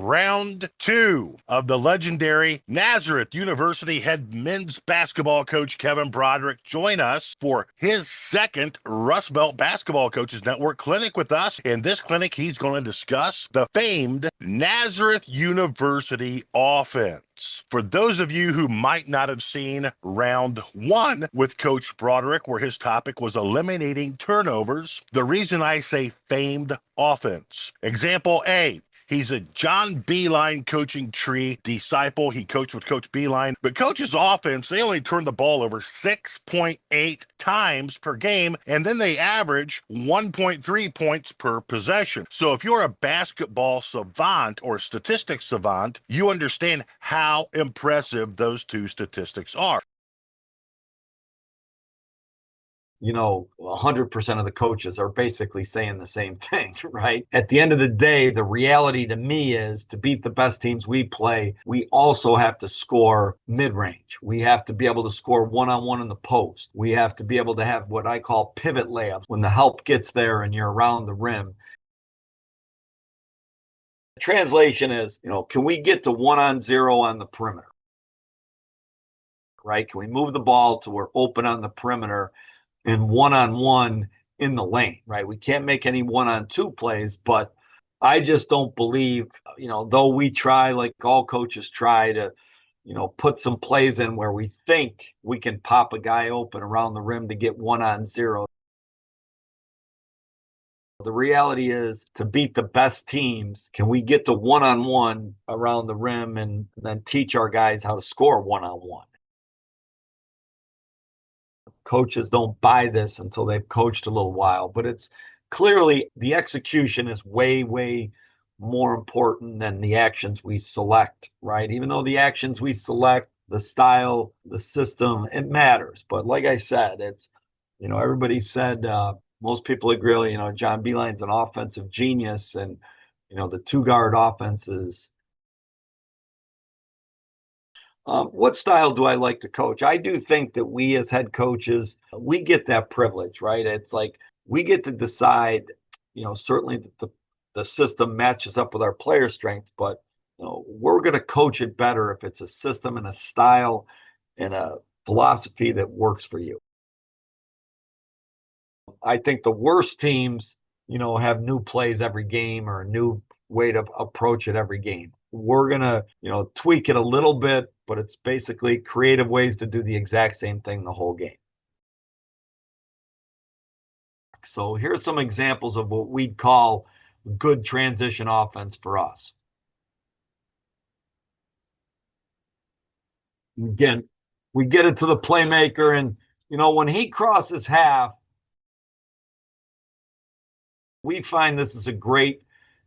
round two of the legendary Nazareth University head men's basketball coach Kevin Broderick join us for his second Rust Belt Basketball Coaches Network clinic with us. In this clinic, he's going to discuss the famed Nazareth University offense. For those of you who might not have seen round one with Coach Broderick, where his topic was eliminating turnovers, the reason I say famed offense. Example A. He's a John Beeline coaching tree disciple. He coached with Coach Beeline, but Coach's offense, they only turn the ball over 6.8 times per game, and then they average 1.3 points per possession. So if you're a basketball savant or statistics savant, you understand how impressive those two statistics are. 100% of the coaches are basically saying the same thing, right? At the end of the day, the reality to me is to beat the best teams we play, we also have to score mid-range. We have to be able to score one-on-one in the post. We have to be able to have what I call pivot layups when the help gets there and you're around the rim. Translation is, can we get to 1-on-0 on the perimeter? Right? Can we move the ball to we're open on the perimeter and one-on-one in the lane, right? We can't make any one-on-two plays, but I just don't believe, though we try, like all coaches try to, put some plays in where we think we can pop a guy open around the rim to get 1-on-0. The reality is to beat the best teams, can we get to one-on-one around the rim and then teach our guys how to score one-on-one? Coaches don't buy this until they've coached a little while, but it's clearly the execution is way, way more important than the actions we select, right? Even though the actions we select, the style, the system, it matters. But like I said, it's, everybody said, most people agree, John Beeline's an offensive genius and, the two-guard offense is. What style do I like to coach? I do think that we as head coaches, we get that privilege, right? It's like we get to decide, certainly that the system matches up with our player strengths, but, we're going to coach it better if it's a system and a style and a philosophy that works for you. I think the worst teams, have new plays every game or a new way to approach it every game. We're going to, tweak it a little bit, but it's basically creative ways to do the exact same thing the whole game. So here's some examples of what we'd call good transition offense for us. Again, we get it to the playmaker and, when he crosses half, we find this is a great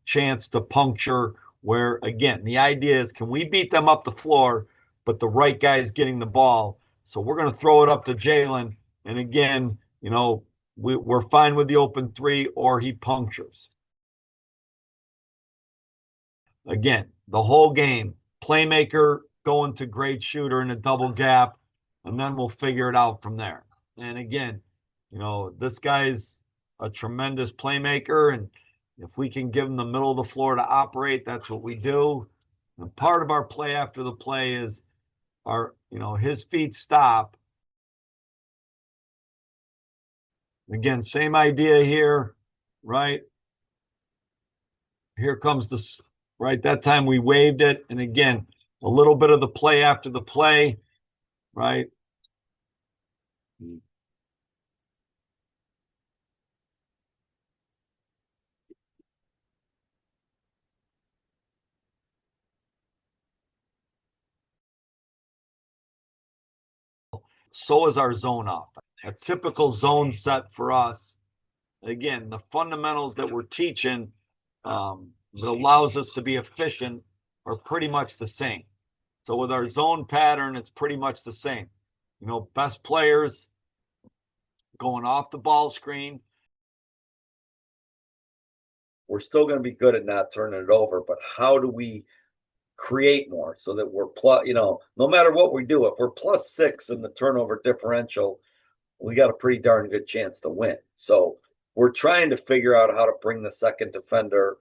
chance to puncture where, again, the idea is, can we beat them up the floor, but the right guy is getting the ball? So we're going to throw it up to Jalen. And again, we're fine with the open three or he punctures. Again, the whole game, playmaker going to great shooter in a double gap, and then we'll figure it out from there. And again, this guy's a tremendous playmaker, and if we can give him the middle of the floor to operate, that's what we do. And part of our play after the play is his feet stop. Again, same idea here, right? Here comes right? That time we waved it. And again, a little bit of the play after the play, right? So is our zone offense. A typical zone set for us. Again, the fundamentals that we're teaching that allows us to be efficient are pretty much the same. So with our zone pattern, it's pretty much the same. Best players going off the ball screen. We're still going to be good at not turning it over, but how do we create more so that we're no matter what we do, if we're +6 in the turnover differential, we got a pretty darn good chance to win. So we're trying to figure out how to bring the second defender